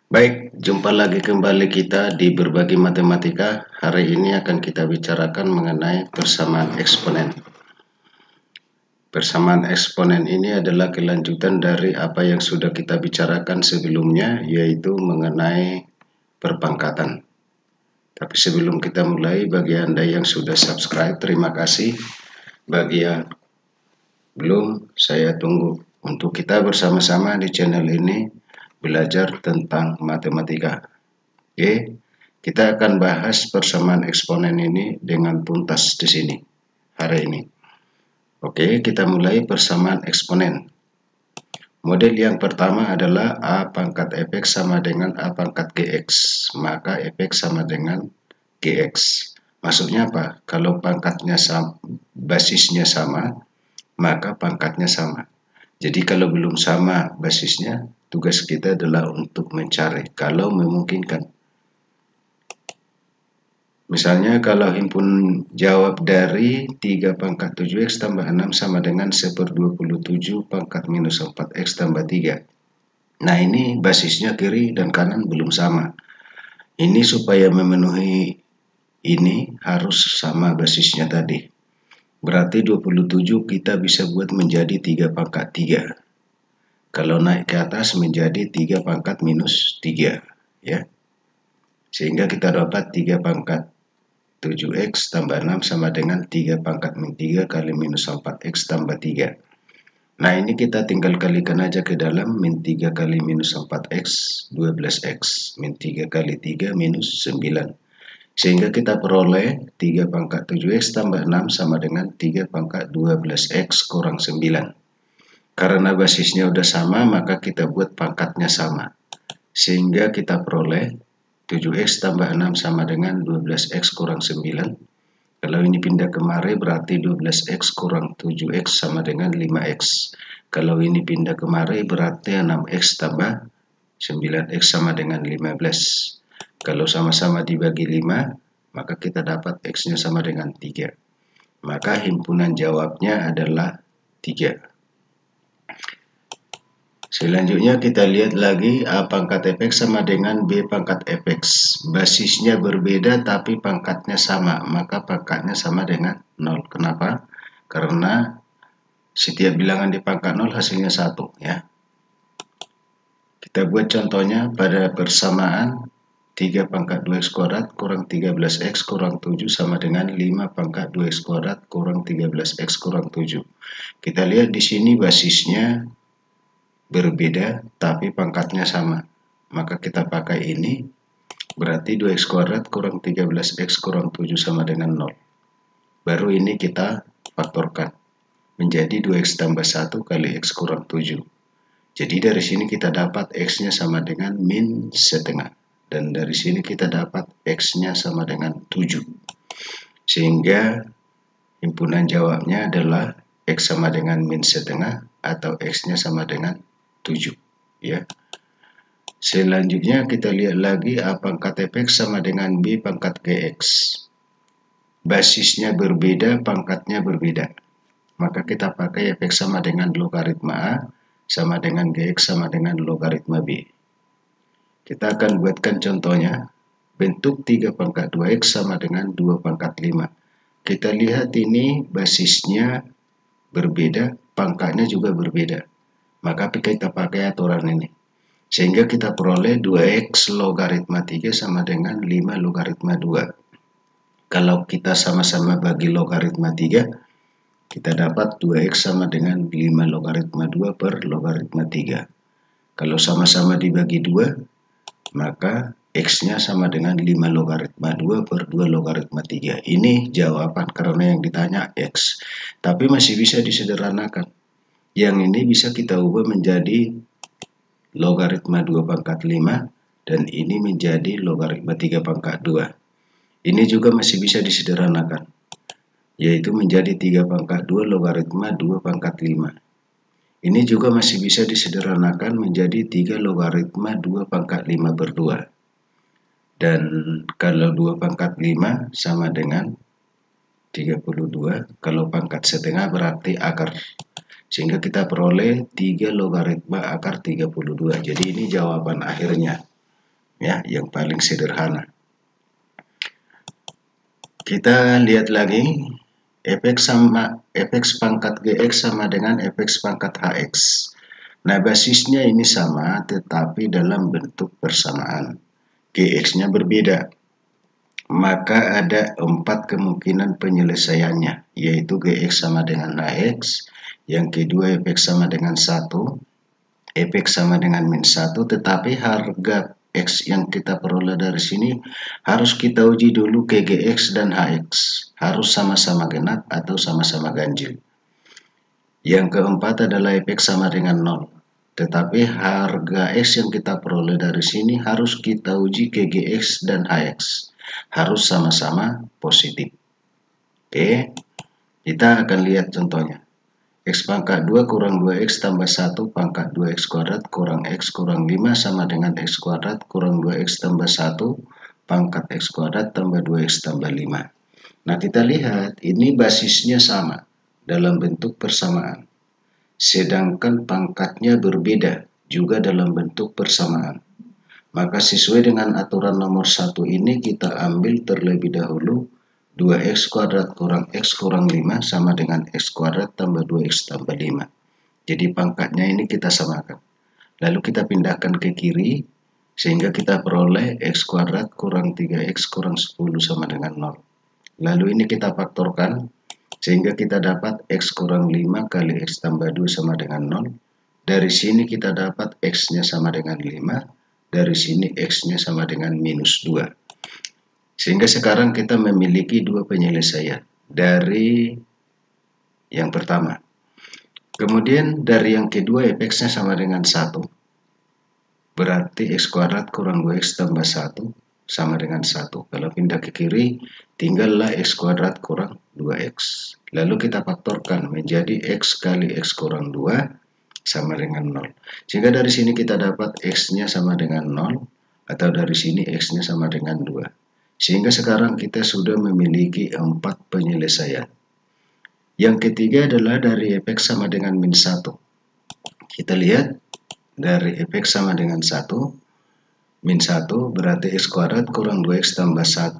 Baik, jumpa lagi kembali kita di Berbagi Matematika. Hari ini akan kita bicarakan mengenai persamaan eksponen. Persamaan eksponen ini adalah kelanjutan dari apa yang sudah kita bicarakan sebelumnya, yaitu mengenai perpangkatan. Tapi sebelum kita mulai, bagi Anda yang sudah subscribe, terima kasih. Bagi yang belum, saya tunggu untuk kita bersama-sama di channel ini belajar tentang matematika. Oke, kita akan bahas persamaan eksponen ini dengan tuntas di sini hari ini. Oke, kita mulai persamaan eksponen. Model yang pertama adalah A pangkat fx sama dengan A pangkat gx, maka fx sama dengan gx. Maksudnya apa? Kalau pangkatnya sama, basisnya sama, maka pangkatnya sama. Jadi kalau belum sama basisnya, tugas kita adalah untuk mencari kalau memungkinkan. Misalnya kalau himpun jawab dari 3 pangkat 7x tambah 6 sama dengan 1/27 pangkat minus 4x tambah 3. Nah ini basisnya kiri dan kanan belum sama. Ini supaya memenuhi ini harus sama basisnya tadi. Berarti 27 kita bisa buat menjadi 3 pangkat 3. Kalau naik ke atas menjadi 3 pangkat minus 3. Ya. Sehingga kita dapat 3 pangkat 7x tambah 6 sama dengan 3 pangkat min 3 kali minus 4x tambah 3. Nah ini kita tinggal kalikan aja ke dalam. Min 3 kali minus 4x 12x. Min 3 kali 3 minus 9. Sehingga kita peroleh 3 pangkat 7x tambah 6 sama dengan 3 pangkat 12x kurang 9. Karena basisnya udah sama maka kita buat pangkatnya sama. Sehingga kita peroleh 7x tambah 6 sama dengan 12x kurang 9. Kalau ini pindah kemari berarti 12x kurang 7x sama dengan 5x. Kalau ini pindah kemari berarti 6x tambah 9x sama dengan 15. Kalau sama-sama dibagi 5, maka kita dapat x-nya sama dengan 3. Maka himpunan jawabnya adalah 3. Selanjutnya kita lihat lagi A pangkat fx sama dengan B pangkat fx. Basisnya berbeda tapi pangkatnya sama, maka pangkatnya sama dengan 0. Kenapa? Karena setiap bilangan di pangkat 0 hasilnya 1 ya. Kita buat contohnya pada persamaan 3 pangkat 2x kuadrat kurang 13x kurang 7 sama dengan 5 pangkat 2x kuadrat kurang 13x kurang 7. Kita lihat di sini basisnya berbeda tapi pangkatnya sama, maka kita pakai ini. Berarti 2x kuadrat kurang 13x kurang 7 sama dengan 0. Baru ini kita faktorkan menjadi 2x tambah 1 kali x kurang 7. Jadi dari sini kita dapat x-nya sama dengan min setengah, dan dari sini kita dapat x-nya sama dengan 7. Sehingga himpunan jawabnya adalah x sama dengan min setengah atau x-nya sama dengan 7 ya. Selanjutnya kita lihat lagi A pangkat fx sama dengan B pangkat gx. Basisnya berbeda, pangkatnya berbeda. Maka kita pakai fx sama dengan logaritma A sama dengan gx sama dengan logaritma B. Kita akan buatkan contohnya. Bentuk 3 pangkat 2x sama dengan 2 pangkat 5. Kita lihat ini basisnya berbeda, pangkatnya juga berbeda. Maka kita pakai aturan ini. Sehingga kita peroleh 2x logaritma 3 sama dengan 5 logaritma 2. Kalau kita sama-sama bagi logaritma 3, kita dapat 2x sama dengan 5 logaritma 2 per logaritma 3. Kalau sama-sama dibagi 2, maka x-nya sama dengan 5 logaritma 2 per 2 logaritma 3. Ini jawaban karena yang ditanya x. Tapi masih bisa disederhanakan. Yang ini bisa kita ubah menjadi logaritma 2 pangkat 5 dan ini menjadi logaritma 3 pangkat 2. Ini juga masih bisa disederhanakan, yaitu menjadi 3 pangkat 2 logaritma 2 pangkat 5. Ini juga masih bisa disederhanakan menjadi 3 logaritma 2 pangkat 5 per 2. Dan kalau 2 pangkat 5 sama dengan 32, kalau pangkat setengah berarti akar. Sehingga kita peroleh 3 logaritma akar 32. Jadi ini jawaban akhirnya. ya, yang paling sederhana. Kita lihat lagi, fx pangkat gx sama dengan fx pangkat hx. Nah, basisnya ini sama, tetapi dalam bentuk persamaan. Gx-nya berbeda. Maka ada 4 kemungkinan penyelesaiannya, yaitu gx sama dengan hx, yang kedua fx sama dengan 1, fx sama dengan min 1, tetapi harga x yang kita peroleh dari sini harus kita uji dulu ke gx dan hx, harus sama-sama genap atau sama-sama ganjil. Yang keempat adalah fx sama dengan 0, tetapi harga x yang kita peroleh dari sini harus kita uji ke gx dan hx, harus sama-sama positif. Oke, kita akan lihat contohnya. X pangkat 2 kurang 2x tambah 1 pangkat 2x kuadrat kurang x kurang 5 sama dengan x kuadrat kurang 2x tambah 1 pangkat x kuadrat tambah 2x tambah 5. Nah, kita lihat ini basisnya sama dalam bentuk persamaan, sedangkan pangkatnya berbeda juga dalam bentuk persamaan. Maka sesuai dengan aturan nomor 1 ini kita ambil terlebih dahulu 2x kuadrat kurang x kurang 5 sama dengan x kuadrat tambah 2x tambah 5. Jadi pangkatnya ini kita samakan. Lalu kita pindahkan ke kiri sehingga kita peroleh x kuadrat kurang 3x kurang 10 sama dengan 0. Lalu ini kita faktorkan sehingga kita dapat x kurang 5 kali x tambah 2 sama dengan 0. Dari sini kita dapat x-nya sama dengan 5. Dari sini x-nya sama dengan minus 2. Sehingga sekarang kita memiliki 2 penyelesaian dari yang pertama. Kemudian dari yang kedua fx-nya sama dengan 1. Berarti x kuadrat kurang 2x tambah 1 sama dengan 1. Kalau pindah ke kiri, tinggallah x kuadrat kurang 2x. Lalu kita faktorkan menjadi x kali x kurang 2 sama dengan 0. Sehingga dari sini kita dapat x-nya sama dengan 0, atau dari sini x-nya sama dengan 2. Sehingga sekarang kita sudah memiliki 4 penyelesaian. Yang ketiga adalah dari fx sama dengan min 1. Kita lihat dari fx sama dengan 1, min 1 berarti x kuadrat kurang 2x tambah 1.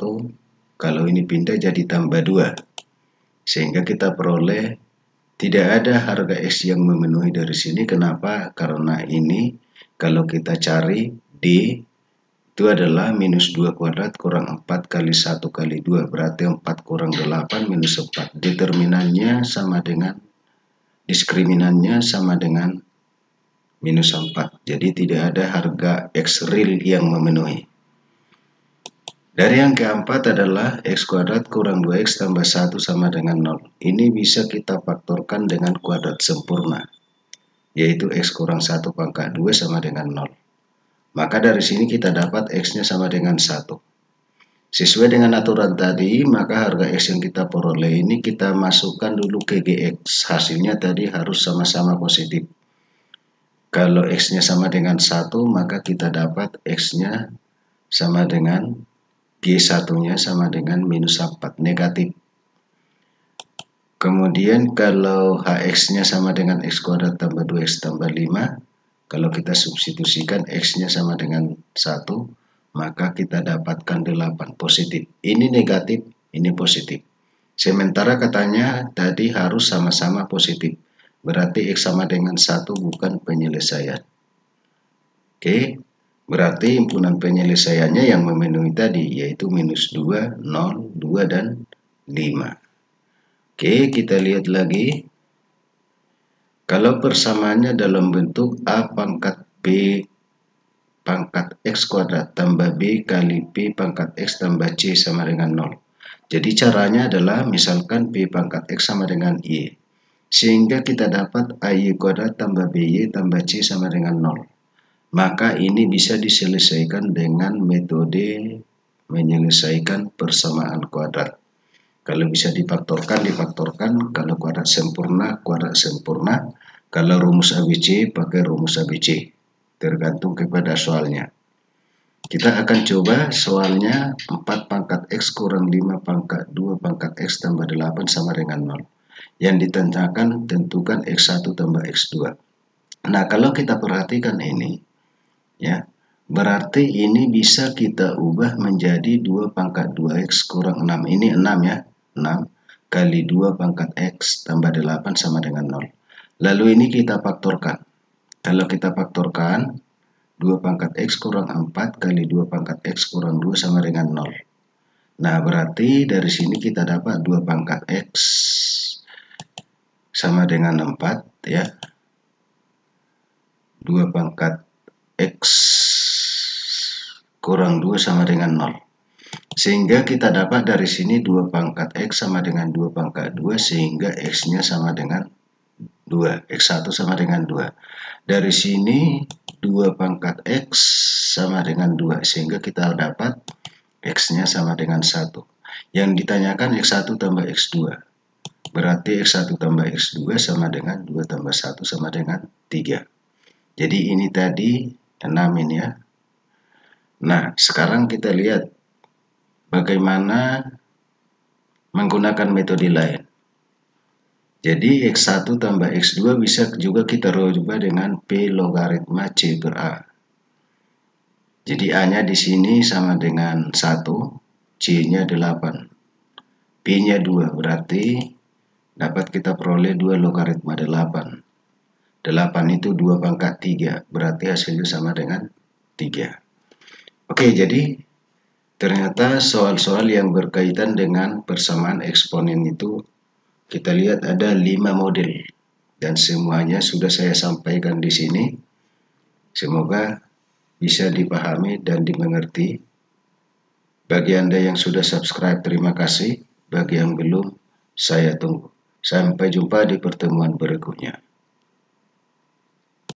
Kalau ini pindah jadi tambah 2. Sehingga kita peroleh tidak ada harga x yang memenuhi dari sini. Kenapa? Karena ini kalau kita cari D itu adalah minus 2 kuadrat kurang 4 kali 1 kali 2. Berarti 4 kurang 8 minus 4. Determinannya sama dengan, diskriminannya sama dengan minus 4. Jadi tidak ada harga x real yang memenuhi. Dari yang keempat adalah x kuadrat kurang 2x tambah 1 sama dengan 0. Ini bisa kita faktorkan dengan kuadrat sempurna, yaitu x kurang 1 pangkat 2 sama dengan 0. Maka dari sini kita dapat x-nya sama dengan 1. Sesuai dengan aturan tadi, maka harga x yang kita peroleh ini kita masukkan dulu ke gx. Hasilnya tadi harus sama-sama positif. Kalau x-nya sama dengan 1, maka kita dapat x-nya sama dengan G1-nya sama dengan minus 4, negatif. Kemudian kalau hx-nya sama dengan x kuadrat tambah 2x tambah 5, kalau kita substitusikan x-nya sama dengan 1, maka kita dapatkan 8, positif. Ini negatif, ini positif. Sementara katanya tadi harus sama-sama positif. Berarti x sama dengan 1 bukan penyelesaian. Oke, berarti himpunan penyelesaiannya yang memenuhi tadi, yaitu minus 2, 0, 2, dan 5. Oke, kita lihat lagi. Kalau persamaannya dalam bentuk A pangkat B pangkat X kuadrat tambah B kali P pangkat X tambah C sama dengan 0. Jadi caranya adalah misalkan P pangkat X sama dengan Y. Sehingga kita dapat AY kuadrat tambah BY tambah C sama dengan 0. Maka ini bisa diselesaikan dengan metode menyelesaikan persamaan kuadrat. Kalau bisa difaktorkan, difaktorkan. Kalau kuadrat sempurna, kuadrat sempurna. Kalau rumus ABC, pakai rumus ABC. Tergantung kepada soalnya. Kita akan coba soalnya 4 pangkat X kurang 5 pangkat 2 pangkat X tambah 8 sama dengan 0. Yang ditentukan, tentukan X1 tambah X2. Nah, kalau kita perhatikan ini, ya, Berarti ini bisa kita ubah menjadi 2 pangkat 2x kurang 6. Ini 6 ya. 6 kali 2 pangkat x tambah 8 sama dengan 0. Lalu ini kita faktorkan. Kalau kita faktorkan, 2 pangkat x kurang 4 kali 2 pangkat x kurang 2 sama dengan 0. Nah, berarti dari sini kita dapat 2 pangkat x sama dengan 4 ya. 2 pangkat x kurang 2 sama dengan 0. Sehingga kita dapat dari sini 2 pangkat x sama dengan 2 pangkat 2, sehingga x-nya sama dengan 2. X1 sama dengan 2. Dari sini 2 pangkat x sama dengan 2, sehingga kita dapat x-nya sama dengan 1. Yang ditanyakan x1 tambah x2. Berarti x1 tambah x2 sama dengan 2 tambah 1 sama dengan 3. Jadi ini tadi 6 ini ya. Nah, sekarang kita lihat bagaimana menggunakan metode lain. Jadi x1 tambah x2 bisa juga kita rubah dengan P logaritma C per A. Jadi A-nya di sini sama dengan 1, C-nya 8, P-nya 2, berarti dapat kita peroleh 2 logaritma 8. 8 itu 2 pangkat 3, berarti hasilnya sama dengan 3. Oke, jadi ternyata soal-soal yang berkaitan dengan persamaan eksponen itu kita lihat ada 5 model dan semuanya sudah saya sampaikan di sini. Semoga bisa dipahami dan dimengerti. Bagi Anda yang sudah subscribe, terima kasih. Bagi yang belum, saya tunggu. Sampai jumpa di pertemuan berikutnya.